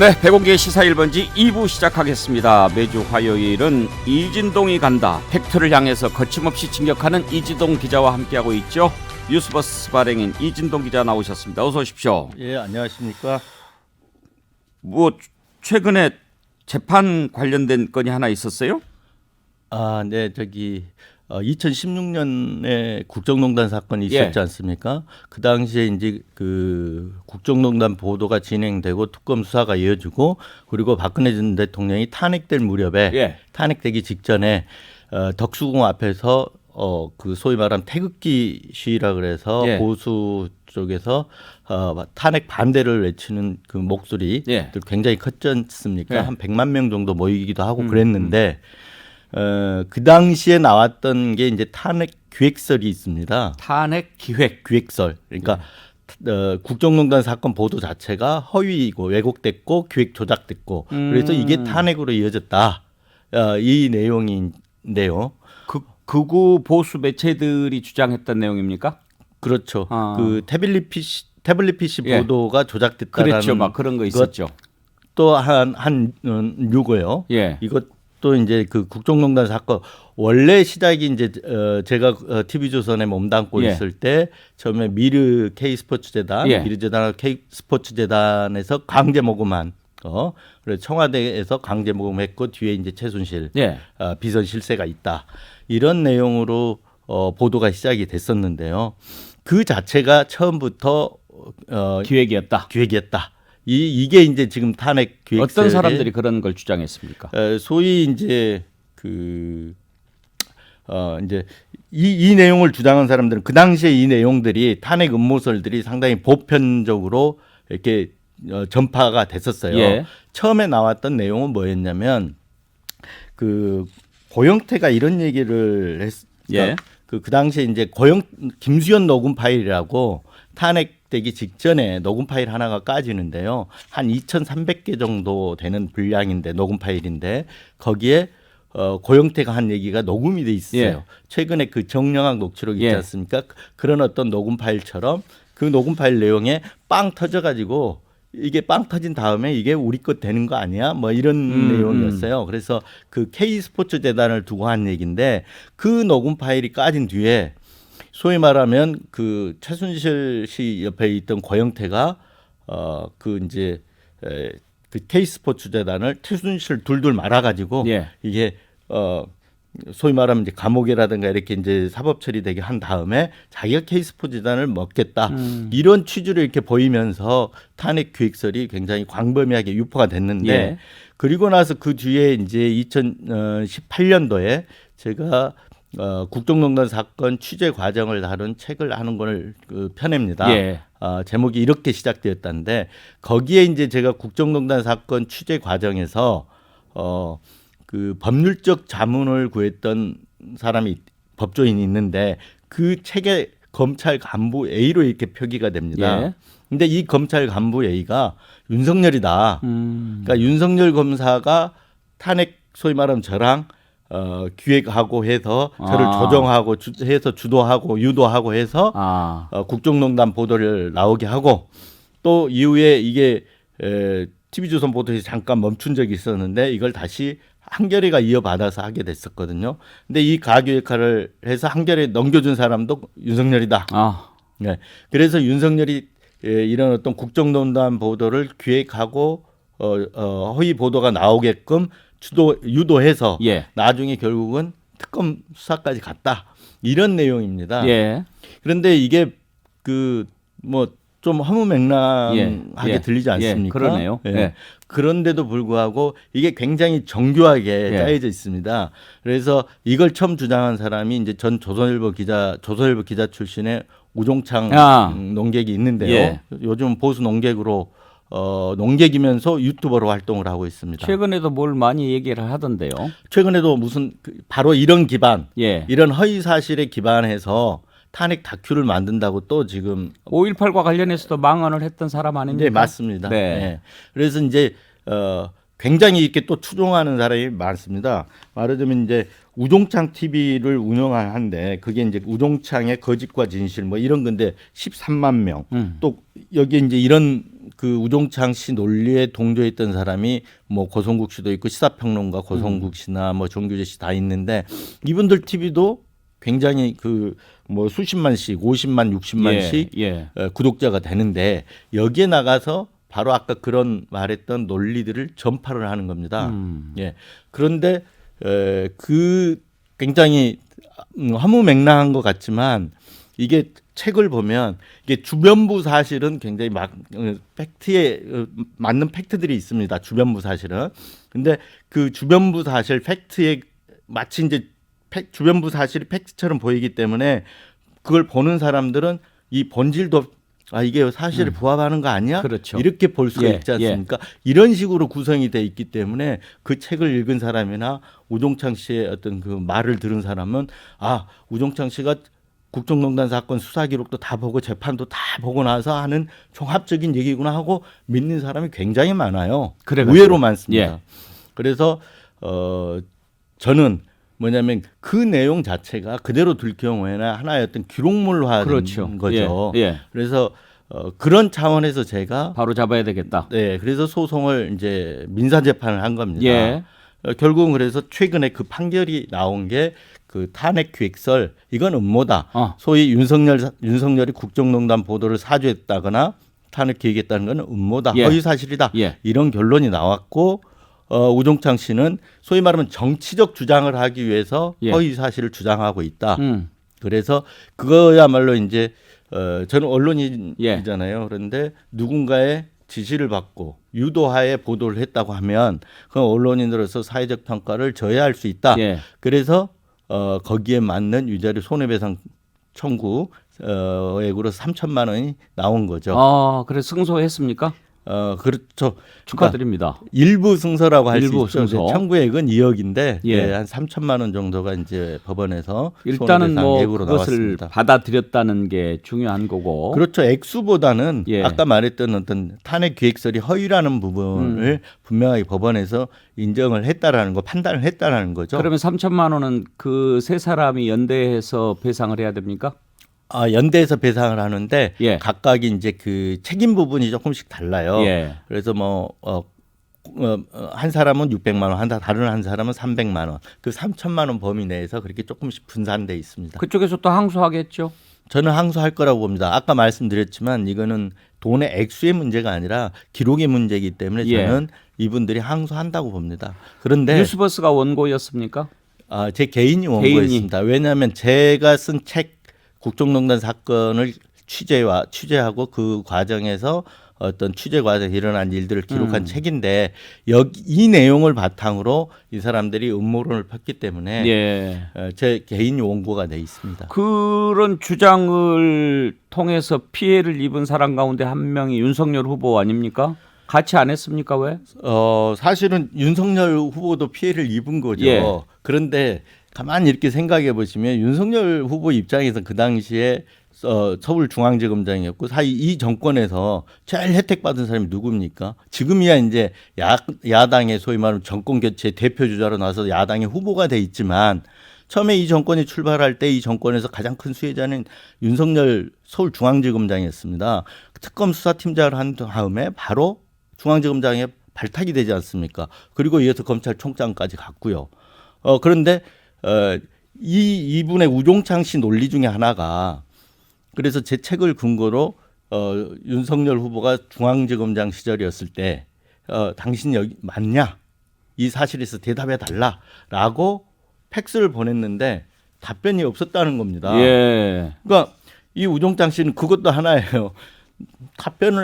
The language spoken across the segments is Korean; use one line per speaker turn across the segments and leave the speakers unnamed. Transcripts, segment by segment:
네, 백운기의 시사 1번지 2부 시작하겠습니다. 매주 화요일은 이진동이 간다. 팩트를 향해서 거침없이 진격하는 이진동 기자와 함께하고 있죠. 뉴스버스 발행인 이진동 기자 나오셨습니다. 어서 오십시오.
예, 안녕하십니까.
뭐 최근에 재판 관련된 건이 하나 있었어요?
아, 네, 2016년에 국정농단 사건이 있었지 않습니까? 그 당시에 이제 그 국정농단 보도가 진행되고 특검 수사가 이어지고 그리고 박근혜 전 대통령이 탄핵될 무렵에 탄핵되기 직전에 덕수궁 앞에서 그 소위 말하는 태극기 시위라 그래서 보수 쪽에서 탄핵 반대를 외치는 그 목소리들 굉장히 컸지 않습니까? 한 100만 명 정도 모이기도 하고 그랬는데 그 당시에 나왔던 게 이제 탄핵 기획설이 있습니다.
탄핵
기획설. 그러니까 국정농단 사건 보도 자체가 허위이고 왜곡됐고 기획 조작됐고 그래서 이게 탄핵으로 이어졌다. 이 내용인데요.
극우 보수 매체들이 주장했던 내용입니까?
그렇죠. 그 태블릿 PC 보도가 조작됐다라는
그렇죠. 막 그런 거 있었죠.
또 한 요거요. 이것도 이제 그 국정농단 사건 원래 시작이 이제 제가 TV조선에 몸담고 있을 때 처음에 미르 K스포츠재단, 미르재단 K스포츠재단에서 강제 모금한 그래서 청와대에서 강제 모금했고 뒤에 이제 최순실 비선 실세가 있다. 이런 내용으로 보도가 시작이 됐었는데요. 그 자체가 처음부터 기획이었다. 이게 이제 지금 탄핵 기획
어떤 사람들이 그런 걸 주장했습니까?
소위 이제 이제 이 내용을 주장한 사람들은 그 당시에 이 내용들이 탄핵 음모설들이 상당히 보편적으로 이렇게 전파가 됐었어요. 처음에 나왔던 내용은 뭐였냐면 그 고영태가 이런 얘기를 했어요. 그 당시에 이제 김수현 녹음 파일이라고 탄핵되기 직전에 녹음 파일 하나가 까지는데요. 한 2,300개 정도 되는 분량인데 녹음 파일인데 거기에 고영태가 한 얘기가 녹음이 돼 있어요. 최근에 그 정영학 녹취록 있지 않습니까? 그런 어떤 녹음 파일처럼 그 녹음 파일 내용에 빵 터져가지고 이게 빵 터진 다음에 이게 우리 것 되는 거 아니야? 뭐 이런 내용이었어요. 그래서 그 K스포츠 재단을 두고 한 얘기인데 그 녹음 파일이 까진 뒤에 소위 말하면 그 최순실 씨 옆에 있던 고영태가 그 이제 그 K스포츠 재단을 최순실 둘둘 말아가지고 이게 소위 말하면 이제 감옥이라든가 이렇게 이제 사법 처리되게 한 다음에 자기가 K스포츠 재단을 먹겠다 이런 취지로 이렇게 보이면서 탄핵 기획설이 굉장히 광범위하게 유포가 됐는데 그리고 나서 그 뒤에 이제 2018년도에 제가 국정농단 사건 취재 과정을 다룬 책을 하는 걸 펴냅니다. 제목이 이렇게 시작되었다는데 거기에 이제 제가 국정농단 사건 취재 과정에서 그 법률적 자문을 구했던 사람이 법조인이 있는데 그 책에 검찰 간부 A로 이렇게 표기가 됩니다. 근데 이 검찰 간부 A가 윤석열이다. 그러니까 윤석열 검사가 탄핵 소위 말하면 저랑 기획하고 해서 저를 조정하고 해서 주도하고 유도하고 해서 국정농단 보도를 나오게 하고 또 이후에 이게 TV조선 보도에서 잠깐 멈춘 적이 있었는데 이걸 다시 한겨레가 이어받아서 하게 됐었거든요. 근데 이 가교 역할을 해서 한겨레 넘겨준 사람도 윤석열이다. 그래서 윤석열이 이런 어떤 국정농단 보도를 기획하고 허위 보도가 나오게끔 유도해서 나중에 결국은 특검 수사까지 갔다. 이런 내용입니다. 그런데 이게 그 뭐 좀 허무맹랑하게 들리지 않습니까?
그러네요.
그런데도 불구하고 이게 굉장히 정교하게 짜여져 있습니다. 그래서 이걸 처음 주장한 사람이 이제 전 조선일보 기자 출신의 우종창 농객이 있는데요. 요즘 보수 농객으로 농객이면서 유튜버로 활동을 하고 있습니다.
최근에도 뭘 많이 얘기를 하던데요.
최근에도 무슨 바로 이런 기반, 이런 허위 사실에 기반해서 탄핵 다큐를 만든다고 또 지금
5.18과 관련해서도 망언을 했던 사람 아닙니까?
네, 맞습니다. 그래서 이제 굉장히 이렇게 또 추종하는 사람이 많습니다. 말하자면 이제 우종창 TV를 운영하는데 그게 이제 우종창의 거짓과 진실 뭐 이런 건데 13만 명. 또 여기 이제 이런 그 우종창 씨 논리에 동조했던 사람이 뭐 고성국 씨도 있고 시사평론가 고성국 씨나 뭐 정규재 씨 다 있는데 이분들 TV도 굉장히 그 뭐 수십만씩 50만 60만씩 구독자가 되는데 여기에 나가서 바로 아까 그런 말했던 논리들을 전파를 하는 겁니다. 예. 그런데 그 굉장히 허무맹랑한 것 같지만 이게 책을 보면 이게 주변부 사실은 굉장히 팩트에 맞는 팩트들이 있습니다. 주변부 사실은. 근데 그 주변부 사실 팩트에 마치 이제 주변부 사실이 팩트처럼 보이기 때문에 그걸 보는 사람들은 이 본질도 이게 사실에 부합하는 거 아니야?
그렇죠.
이렇게 볼 수가 있지 않습니까? 이런 식으로 구성이 돼 있기 때문에 그 책을 읽은 사람이나 우종창 씨의 어떤 그 말을 들은 사람은 우종창 씨가 국정농단 사건 수사 기록도 다 보고 재판도 다 보고 나서 하는 종합적인 얘기구나 하고 믿는 사람이 굉장히 많아요. 의외로 많습니다. 그래서 저는 뭐냐면 그 내용 자체가 그대로 둘 경우에는 하나의 어떤 기록물화된 거죠. 그래서 그런 차원에서 제가
바로 잡아야 되겠다.
네, 그래서 소송을 이제 민사 재판을 한 겁니다. 결국은 그래서 최근에 그 판결이 나온 게 그 탄핵 기획설 이건 음모다. 소위 윤석열이 국정농단 보도를 사주했다거나 탄핵 기획했다는 건 음모다. 허위 사실이다. 이런 결론이 나왔고 우종창 씨는 소위 말하면 정치적 주장을 하기 위해서 허위 사실을 주장하고 있다. 그래서 그거야말로 이제 저는 언론인이잖아요. 그런데 누군가의 지시를 받고 유도하에 보도를 했다고 하면 그 언론인으로서 사회적 평가를 져야 할 수 있다. 그래서 거기에 맞는 유죄를 손해배상 청구 액으로 3천만 원이 나온 거죠.
그래서 승소했습니까?
그렇죠.
축하드립니다.
그러니까 일부 승소라고 할 수 있죠.
승소.
청구액은 2억인데 한 3천만 원 정도가 이제 법원에서
일단은 뭐
액으로
그것을
나왔습니다.
받아들였다는 게 중요한 거고.
그렇죠. 액수보다는 아까 말했던 어떤 탄핵 기획설이 허위라는 부분을 분명하게 법원에서 인정을 했다라는 거, 판단을 했다라는 거죠.
그러면 3천만 원은 그 세 사람이 연대해서 배상을 해야 됩니까?
연대에서 배상을 하는데 각각이 이제 그 책임 부분이 조금씩 달라요. 그래서 한 사람은 600만 원, 다른 한 사람은 300만 원. 그 3천만 원 범위 내에서 그렇게 조금씩 분산돼 있습니다.
그쪽에서 또 항소하겠죠?
저는 항소할 거라고 봅니다. 아까 말씀드렸지만 이거는 돈의 액수의 문제가 아니라 기록의 문제이기 때문에 저는 이분들이 항소한다고 봅니다. 그런데
뉴스버스가 원고였습니까?
제 개인이 원고였습니다. 왜냐하면 제가 쓴 책 국정농단 사건을 취재하고 그 과정에서 어떤 취재 과정에 일어난 일들을 기록한 책인데 이 내용을 바탕으로 이 사람들이 음모론을 폈기 때문에 제 개인 원고가 돼 있습니다.
그런 주장을 통해서 피해를 입은 사람 가운데 한 명이 윤석열 후보 아닙니까? 같이 안 했습니까? 왜?
사실은 윤석열 후보도 피해를 입은 거죠. 그런데 가만히 이렇게 생각해 보시면 윤석열 후보 입장에서 그 당시에 서울중앙지검장이었고 이 정권에서 제일 혜택받은 사람이 누굽니까? 지금이야 이제 야당의 소위 말하는 정권 교체 대표 주자로 나서 야당의 후보가 돼 있지만 처음에 이 정권이 출발할 때 이 정권에서 가장 큰 수혜자는 윤석열 서울중앙지검장이었습니다. 특검 수사팀장을 한 다음에 바로 중앙지검장에 발탁이 되지 않습니까? 그리고 이어서 검찰총장까지 갔고요. 그런데 이분의 우종창 씨 논리 중에 하나가 그래서 제 책을 근거로 윤석열 후보가 중앙지검장 시절이었을 때 당신 여기 맞냐? 이 사실에서 대답해 달라라고 팩스를 보냈는데 답변이 없었다는 겁니다. 그러니까 이 우종창 씨는 그것도 하나예요. 답변을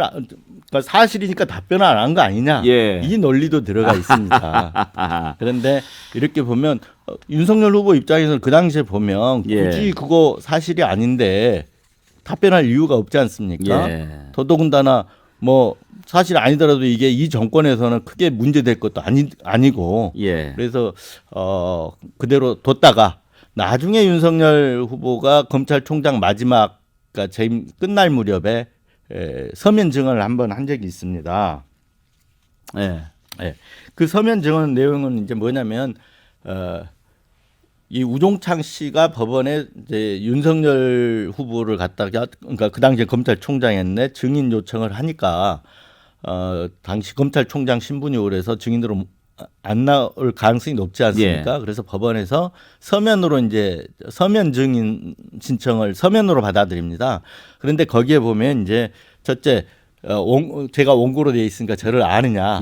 그러니까 사실이니까 답변을 안 한 거 아니냐 이 논리도 들어가 있습니다. 그런데 이렇게 보면 윤석열 후보 입장에서는 그 당시에 보면 굳이 그거 사실이 아닌데 답변할 이유가 없지 않습니까? 더더군다나 뭐 사실 아니더라도 이게 이 정권에서는 크게 문제될 것도 아니고 그래서 그대로 뒀다가 나중에 윤석열 후보가 검찰총장 마지막 그러니까 재임 끝날 무렵에 서면 증언을 한번 한 적이 있습니다. 그 서면 증언 내용은 이제 뭐냐면 이 우종창 씨가 법원에 이제 윤석열 후보를 갖다가 그러니까 그 당시에 검찰총장이었네 증인 요청을 하니까 당시 검찰총장 신분이 오래서 증인으로 안 나올 가능성이 높지 않습니까? 그래서 법원에서 서면으로 이제 서면 증인 신청을 서면으로 받아들입니다. 그런데 거기에 보면 이제 첫째 제가 원고로 돼 있으니까 저를 아느냐?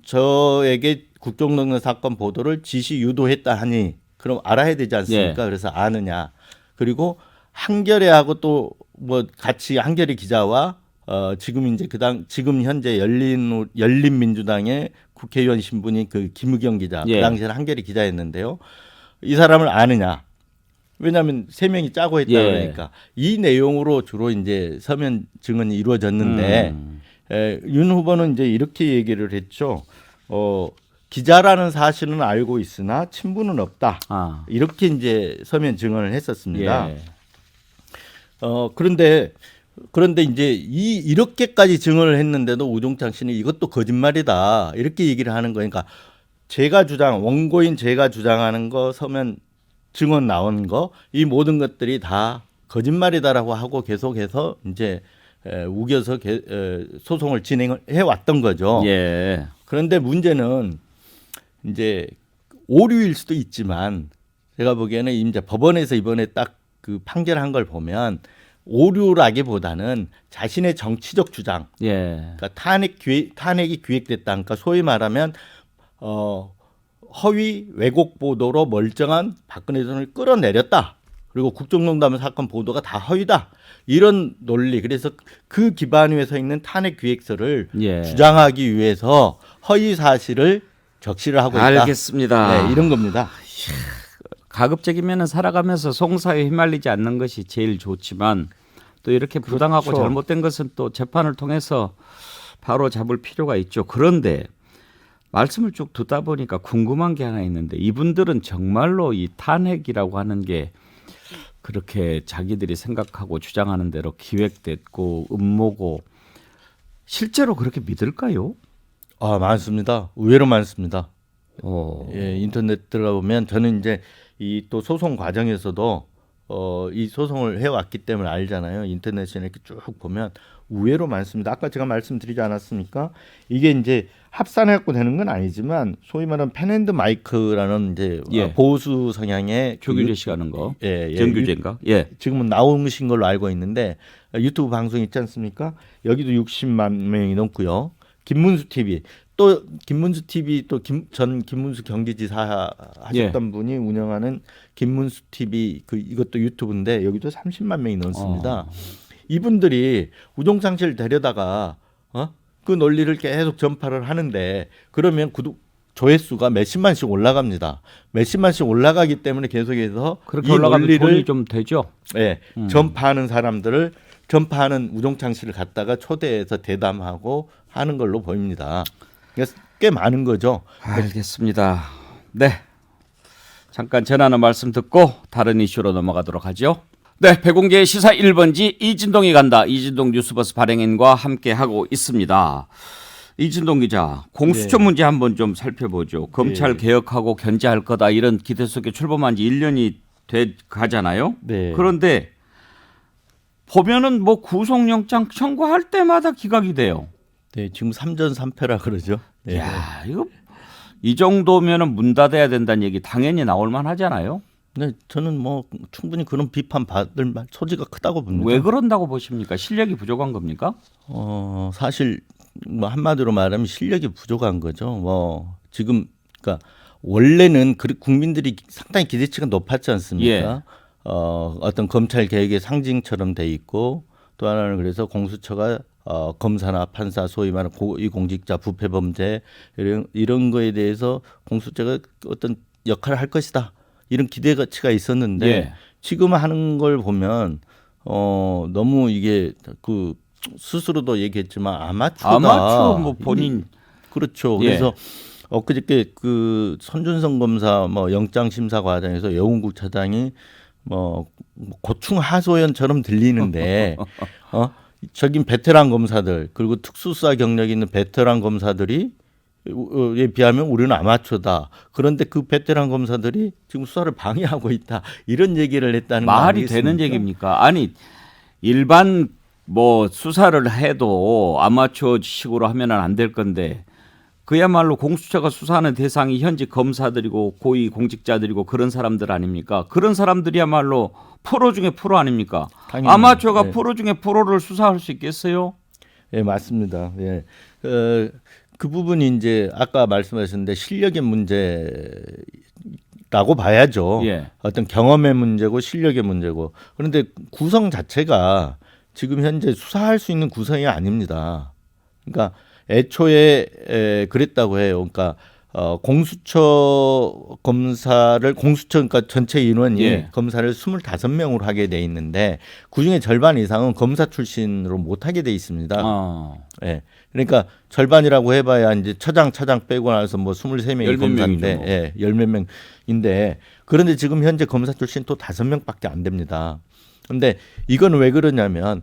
저에게 국정농단 사건 보도를 지시 유도했다 하니 그럼 알아야 되지 않습니까? 그래서 아느냐? 그리고 한겨레하고 또 뭐 같이 한겨레 기자와 지금 이제 지금 현재 열린민주당의 국회의원 신분이 그 김의겸 기자, 그 당시에는 한겨레 기자였는데요. 이 사람을 아느냐? 왜냐하면 세 명이 짜고 했다 그러니까 이 내용으로 주로 이제 서면 증언이 이루어졌는데 윤 후보는 이제 이렇게 얘기를 했죠. 기자라는 사실은 알고 있으나 친분은 없다. 이렇게 이제 서면 증언을 했었습니다. 그런데 이제 이렇게까지 증언을 했는데도 우종창 씨는 이것도 거짓말이다 이렇게 얘기를 하는 거니까 원고인 제가 주장하는 거 서면 증언 나온 거 이 모든 것들이 다 거짓말이다라고 하고 계속해서 이제 우겨서 소송을 진행을 해 왔던 거죠. 그런데 문제는 이제 오류일 수도 있지만 제가 보기에는 이제 법원에서 이번에 딱 그 판결한 걸 보면 오류라기보다는 자신의 정치적 주장, 그러니까 탄핵이 기획됐다. 그러니까 소위 말하면 허위 왜곡 보도로 멀쩡한 박근혜 대통령을 끌어내렸다. 그리고 국정농단 사건 보도가 다 허위다. 이런 논리. 그래서 그 기반 위에 서 있는 탄핵 기획서를 주장하기 위해서 허위 사실을 적시를 하고 있다.
알겠습니다.
이런 겁니다.
가급적이면 살아가면서 송사에 휘말리지 않는 것이 제일 좋지만 또 이렇게 부당하고 잘못된 것은 또 재판을 통해서 바로 잡을 필요가 있죠. 그런데 말씀을 쭉 듣다 보니까 궁금한 게 하나 있는데 이분들은 정말로 이 탄핵이라고 하는 게 그렇게 자기들이 생각하고 주장하는 대로 기획됐고 음모고 실제로 그렇게 믿을까요?
많습니다. 의외로 많습니다. 인터넷 들어보면 저는 이제 이 또 소송 과정에서도 이 소송을 해왔기 때문에 알잖아요. 인터넷에 이렇게 쭉 보면 의외로 많습니다. 아까 제가 말씀드리지 않았습니까? 이게 이제 합산해갖고 되는 건 아니지만 소위 말하는 펜앤드 마이크라는 이제 보수 성향의
조규재 씨가 하는 거, 정규재인가?
지금은 나오신 걸로 알고 있는데 유튜브 방송 있지 않습니까? 여기도 60만 명이 넘고요. 김문수 TV 또 전 김문수 경기지사 하셨던 분이 운영하는 김문수 TV 이것도 유튜브인데 여기도 30만 명이 넘습니다. 이분들이 우종창 씨를 데려다가 그 논리를 계속 전파를 하는데 그러면 조회수가 몇십만씩 올라갑니다. 몇십만씩 올라가기 때문에 계속해서
그렇게 올라가면 돈이 좀 되죠.
전파하는 사람들을 전파하는 우종창 씨를 갖다가 초대해서 대담하고 하는 걸로 보입니다. 그래서 꽤 많은 거죠.
알겠습니다. 네, 잠깐 전하는 말씀 듣고 다른 이슈로 넘어가도록 하죠. 네, 배공계의 시사 1번지 이진동이 간다. 이진동 뉴스버스 발행인과 함께하고 있습니다. 이진동 기자, 공수처 문제 한번 좀 살펴보죠. 검찰 개혁하고 견제할 거다 이런 기대 속에 출범한 지 1년이 돼 가잖아요. 그런데 보면은 뭐 구속영장 청구할 때마다 기각이 돼요.
지금 3전 3패라 그러죠.
야, 이거 이 정도면은 문 닫아야 된다는 얘기 당연히 나올 만하잖아요.
네, 저는 뭐 충분히 그런 비판 받을 소지가 크다고 봅니다.
왜 그런다고 보십니까? 실력이 부족한 겁니까?
사실 뭐 한마디로 말하면 실력이 부족한 거죠. 뭐 지금 그러니까 원래는 국민들이 상당히 기대치가 높았지 않습니까? 어떤 검찰 개혁의 상징처럼 돼 있고 또 하나는 그래서 공수처가 검사나 판사 소위 말하는 고위공직자 부패 범죄 이런 거에 대해서 공수처가 어떤 역할을 할 것이다. 이런 기대치가 있었는데 지금 하는 걸 보면 너무 이게 그 스스로도 얘기했지만 아마추어
뭐 본인
그렇죠. 그래서 엊그저께 그 손준성 검사 뭐 영장 심사 과정에서 여운국 차장이 뭐 고충 하소연처럼 들리는데 저긴 베테랑 검사들 그리고 특수수사 경력이 있는 베테랑 검사들이 에 비하면 우리는 아마추어다. 그런데 그 베테랑 검사들이 지금 수사를 방해하고 있다. 이런 얘기를 했다는 거
말이 되는 얘기입니까? 아니 일반 뭐 수사를 해도 아마추어식으로 하면은 안 될 건데 그야말로 공수처가 수사하는 대상이 현직 검사들이고 고위 공직자들이고 그런 사람들 아닙니까? 그런 사람들이야말로 프로 중에 프로 아닙니까?
당연히.
아마추어가
네.
프로 중에 프로를 수사할 수 있겠어요?
예, 맞습니다. 예. 그 부분이 이제 아까 말씀하셨는데 실력의 문제라고 봐야죠.
예.
어떤 경험의 문제고 실력의 문제고. 그런데 구성 자체가 지금 현재 수사할 수 있는 구성이 아닙니다. 그러니까 애초에 그랬다고 해요. 그러니까 공수처 그러니까 전체 인원이
예.
검사를 25명으로 하게 돼 있는데 그중에 절반 이상은 검사 출신으로 못 하게 돼 있습니다. 예. 그러니까 절반이라고 해봐야 이제 차장 빼고 나서 뭐 23명이
열 몇
검사인데,
명이죠, 뭐.
예, 10몇 명인데 그런데 지금 현재 검사 출신 또 5명밖에 안 됩니다. 근데 이건 왜 그러냐면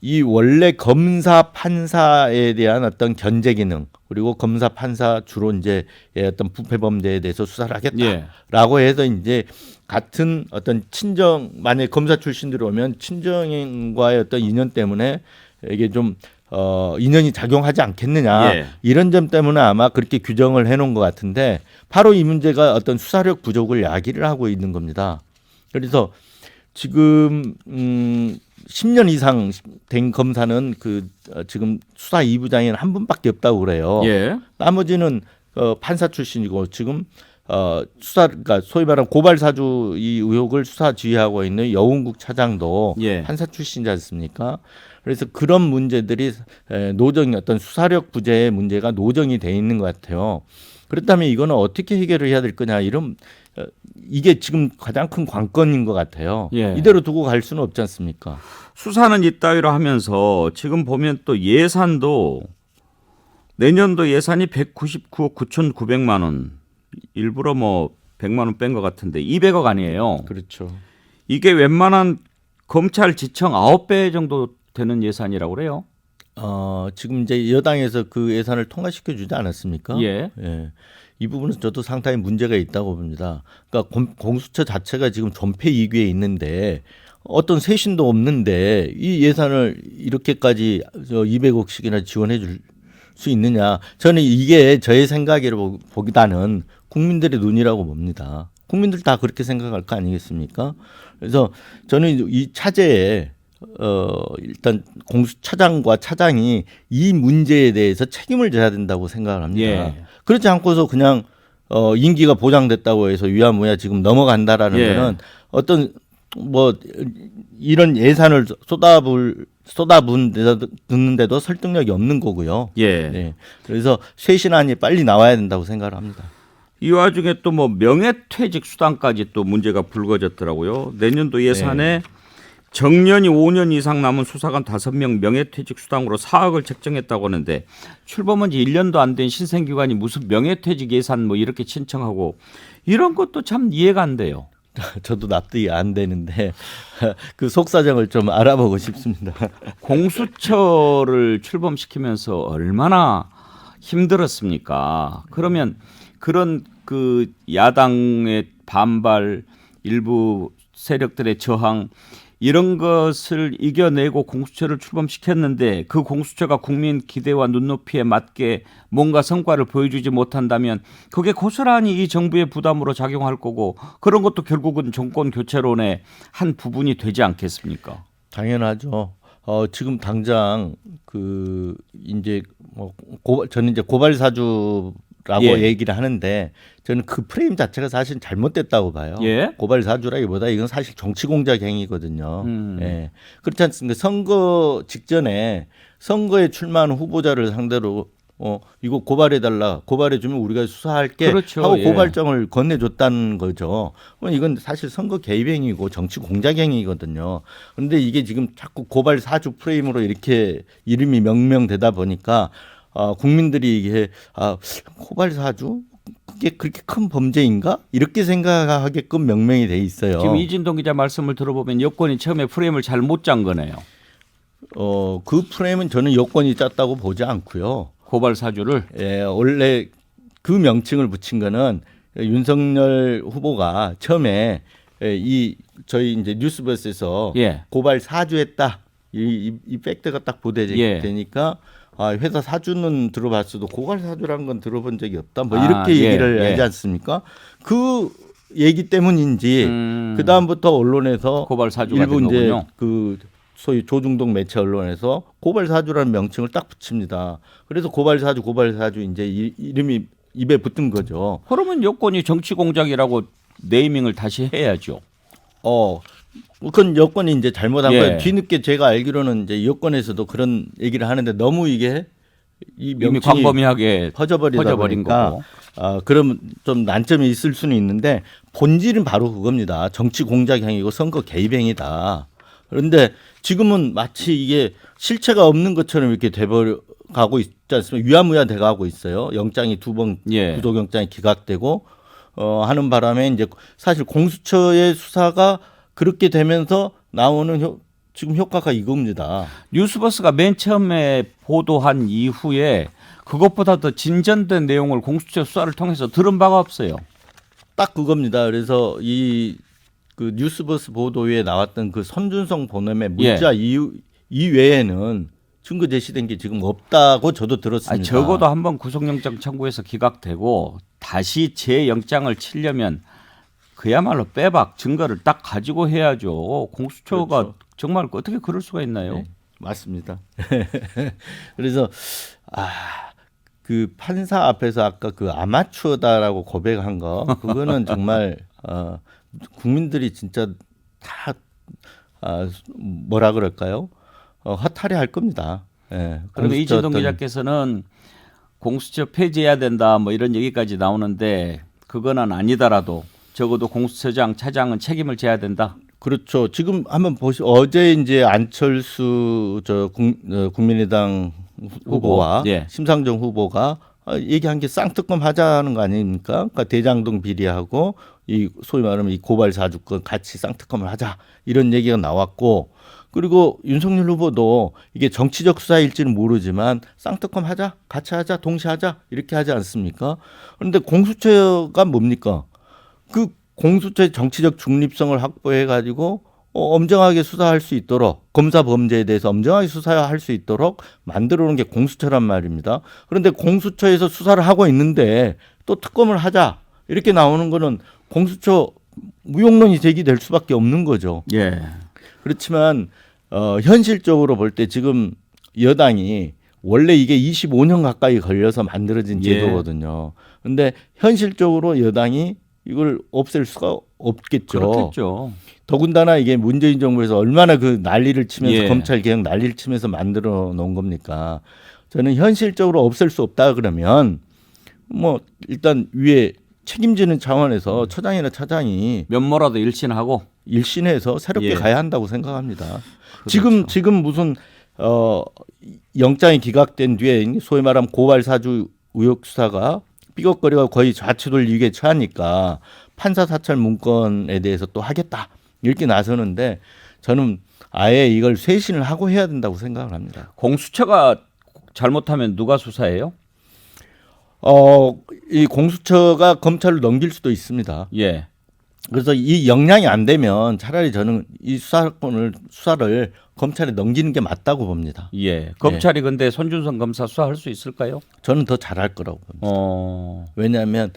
이 원래 검사 판사에 대한 어떤 견제 기능 그리고 검사 판사 주로 이제 어떤 부패 범죄에 대해서 수사를 하겠다라고 해서 이제 같은 어떤 친정 만약 검사 출신들이 오면 친정과의 어떤 인연 때문에 이게 좀 인연이 작용하지 않겠느냐
예.
이런 점 때문에 아마 그렇게 규정을 해놓은 것 같은데 바로 이 문제가 어떤 수사력 부족을 야기를 하고 있는 겁니다. 그래서 지금 10년 이상 된 검사는 지금 수사 2부장인 한 분밖에 없다고 그래요.
예.
나머지는 판사 출신이고 지금 그러니까 소위 말하는 고발 사주 이 의혹을 수사 지휘하고 있는 여운국 차장도
예.
판사 출신이지 않습니까? 그래서 그런 문제들이 노정이 어떤 수사력 부재의 문제가 노정이 돼 있는 것 같아요. 그렇다면 이거는 어떻게 해결을 해야 될 거냐 이런 이게 지금 가장 큰 관건인 것 같아요.
예.
이대로 두고 갈 수는 없지 않습니까?
수사는 이따위로 하면서 지금 보면 또 예산도 내년도 예산이 199억 9,900만 원. 일부러 뭐 100만 원 뺀 것 같은데 200억 아니에요.
그렇죠.
이게 웬만한 검찰지청 9배 정도 되는 예산이라고 그래요.
지금 이제 여당에서 그 예산을 통과시켜 주지 않았습니까?
예.
예. 이 부분은 저도 상당히 문제가 있다고 봅니다. 그러니까 공수처 자체가 지금 존폐 위기에 있는데 어떤 쇄신도 없는데 이 예산을 이렇게까지 200억씩이나 지원해 줄 수 있느냐. 저는 이게 저의 생각으로 보기보다는 국민들의 눈이라고 봅니다. 국민들 다 그렇게 생각할 거 아니겠습니까? 그래서 저는 이 차제에 일단 공수처장과 차장이 이 문제에 대해서 책임을 져야 된다고 생각을 합니다.
예.
그렇지 않고서 그냥 임기가 보장됐다고 해서 유야무야 지금 넘어간다라는
예.
거는 어떤 뭐 이런 예산을 쏟아붓는데도 설득력이 없는 거고요.
예.
네. 그래서 쇄신안이 빨리 나와야 된다고 생각을 합니다.
이 와중에 또 뭐 명예퇴직 수당까지 또 문제가 불거졌더라고요. 내년도 예산에 정년이 5년 이상 남은 수사관 5명 명예퇴직 수당으로 4억을 책정했다고 하는데 출범한 지 1년도 안 된 신생기관이 무슨 명예퇴직 예산 뭐 이렇게 신청하고 이런 것도 참 이해가 안 돼요.
저도 납득이 안 되는데 그 속사정을 좀 알아보고 싶습니다.
공수처를 출범시키면서 얼마나 힘들었습니까? 그러면 그런 그 야당의 반발, 일부 세력들의 저항 이런 것을 이겨내고 공수처를 출범시켰는데 그 공수처가 국민 기대와 눈높이에 맞게 뭔가 성과를 보여주지 못한다면 그게 고스란히 이 정부의 부담으로 작용할 거고 그런 것도 결국은 정권 교체론의 한 부분이 되지 않겠습니까?
당연하죠. 지금 당장 이제 저는 이제 고발 사주라고
예.
얘기를 하는데 저는 그 프레임 자체가 사실 잘못됐다고 봐요.
예.
고발 사주라기보다 이건 사실 정치 공작 행위거든요. 예. 그렇지 않습니까? 선거 직전에 선거에 출마한 후보자를 상대로 이거 고발해달라. 고발해주면 우리가 수사할게
그렇죠.
하고
예.
고발장을 건네줬다는 거죠. 이건 사실 선거 개입 행위고 정치 공작 행위거든요. 그런데 이게 지금 자꾸 고발 사주 프레임으로 이렇게 이름이 명명되다 보니까 국민들이 이게 고발 사주? 그게 그렇게 큰 범죄인가? 이렇게 생각하게끔 명명이 돼 있어요.
지금 이진동 기자 말씀을 들어보면 여권이 처음에 프레임을 잘 못 짠 거네요.
그 프레임은 저는 여권이 짰다고 보지 않고요.
고발 사주를.
예, 원래 그 명칭을 붙인 거는 윤석열 후보가 처음에 저희 이제 뉴스버스에서
예.
고발 사주했다. 이 팩트가 딱 보도되니까 회사 사주는 들어봤어도 고발 사주라는 건 들어본 적이 없다. 뭐 이렇게 얘기를 하지 않습니까? 그 얘기 때문인지 그 다음부터 언론에서
고발 사주가
일부
된
이제
거군요.
그 소위 조중동 매체 언론에서 고발 사주라는 명칭을 딱 붙입니다. 그래서 고발 사주 이제 이름이 입에 붙은 거죠.
그러면 여권이 정치 공작이라고 네이밍을 다시 해야죠.
그건 여권이 이제 잘못한 거예요.
예.
뒤늦게 제가 알기로는 이제 여권에서도 그런 얘기를 하는데 너무 이게 이
이미
명칭이
광범위하게
퍼져버리다
퍼져버린
보니까
거고.
그럼 좀 난점이 있을 수는 있는데 본질은 바로 그겁니다. 정치 공작행위고 선거 개입행위다. 그런데 지금은 마치 이게 실체가 없는 것처럼 이렇게 돼버가고 있지 않습니까? 유야무야 돼가고 있어요. 영장이 2번 구속영장이 기각되고 하는 바람에 이제 사실 공수처의 수사가 그렇게 되면서 나오는 지금 효과가 이겁니다.
뉴스버스가 맨 처음에 보도한 이후에 그것보다 더 진전된 내용을 공수처 수사를 통해서 들은 바가 없어요.
딱 그겁니다. 그래서 그 뉴스버스 보도에 나왔던 그 손준성 본원의 문자 이외에는 증거 제시된 게 지금 없다고 저도 들었습니다.
적어도 한번 구속영장 청구해서 기각되고 다시 재영장을 치려면 그야말로 빼박 증거를 딱 가지고 해야죠. 공수처가
그렇죠.
정말 어떻게 그럴 수가 있나요?
네, 맞습니다. 그래서 그 판사 앞에서 아까 그 아마추어다라고 고백한 거 그거는 정말 국민들이 진짜 다 뭐라 그럴까요? 허탈해 할 겁니다.
그런데 이진동 기자께서는 공수처 폐지해야 된다 뭐 이런 얘기까지 나오는데 그거는 아니더라도 적어도 공수처장 차장은 책임을 져야 된다.
그렇죠. 지금 한번 어제 이제 안철수 국민의당 후보와 심상정 후보가 얘기한 게 쌍특검 하자는 거 아닙니까? 그러니까 대장동 비리하고 이 소위 말하면 이 고발 사주권 같이 쌍특검을 하자 이런 얘기가 나왔고 그리고 윤석열 후보도 이게 정치적 수사일지는 모르지만 쌍특검 하자, 같이 하자, 동시에 하자 이렇게 하지 않습니까? 그런데 공수처가 뭡니까? 그 공수처의 정치적 중립성을 확보해 가지고 엄정하게 수사할 수 있도록 검사 범죄에 대해서 엄정하게 수사할 수 있도록 만들어 놓은 게 공수처란 말입니다. 그런데 공수처에서 수사를 하고 있는데 또 특검을 하자 이렇게 나오는 거는 공수처 무용론이 제기될 수밖에 없는 거죠.
예.
그렇지만 현실적으로 볼 때 지금 여당이 원래 이게 25년 가까이 걸려서 만들어진 제도거든요. 그런데 현실적으로 여당이 이걸 없앨 수가 없겠죠.
그렇겠죠.
더군다나 이게 문재인 정부에서 얼마나 그 난리를 치면서
예.
검찰 개혁 난리를 치면서 만들어 놓은 겁니까? 저는 현실적으로 없앨 수 없다 그러면 뭐 일단 위에 책임지는 차원에서 처장이나 차장이
면모라도 일신하고
일신해서 새롭게
예.
가야 한다고 생각합니다.
그렇죠.
지금 무슨 영장이 기각된 뒤에 소위 말하면 고발 사주 의혹 수사가 삐걱거리가 거의 좌초돌 위기에 처하니까 판사 사찰 문건에 대해서 또 하겠다 이렇게 나서는데 저는 아예 이걸 쇄신을 하고 해야 된다고 생각을 합니다.
공수처가 잘못하면 누가 수사해요?
이 공수처가 검찰로 넘길 수도 있습니다.
예.
그래서 이 역량이 안 되면 차라리 저는 이 수사를 검찰에 넘기는 게 맞다고 봅니다.
예. 검찰이 근데 손준성 검사 수사할 수 있을까요?
저는 더 잘할 거라고 봅니다. 왜냐하면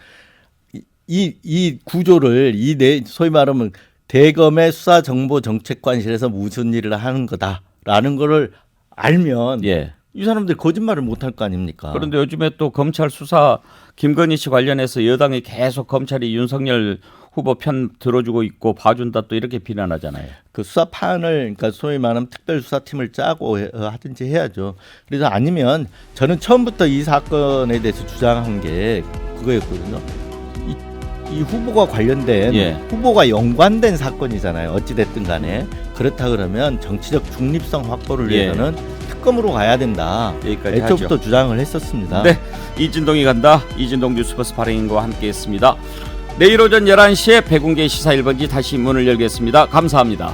이 구조를 소위 말하면 대검의 수사정보정책관실에서 무슨 일을 하는 거다라는 거를 알면 이 사람들이 거짓말을 못할 거 아닙니까?
그런데 요즘에 또 검찰 수사 김건희 씨 관련해서 여당이 계속 검찰이 윤석열 후보 편 들어주고 있고 봐준다 또 이렇게 비난하잖아요.
그 수사판을 그러니까 소위 말하면 특별수사팀을 짜고 하든지 해야죠. 그래서 아니면 저는 처음부터 이 사건에 대해서 주장한 게 그거였거든요. 이 후보가 관련된 후보가 연관된 사건이잖아요. 어찌됐든 간에 그렇다 그러면 정치적 중립성 확보를 위해서는 특검으로 가야 된다.
여기까지
애초부터
하죠.
주장을 했었습니다.
네, 이진동이 간다. 이진동 뉴스버스 발행인과 함께했습니다. 내일 오전 11시에 백운계 시사 1번지 다시 문을 열겠습니다. 감사합니다.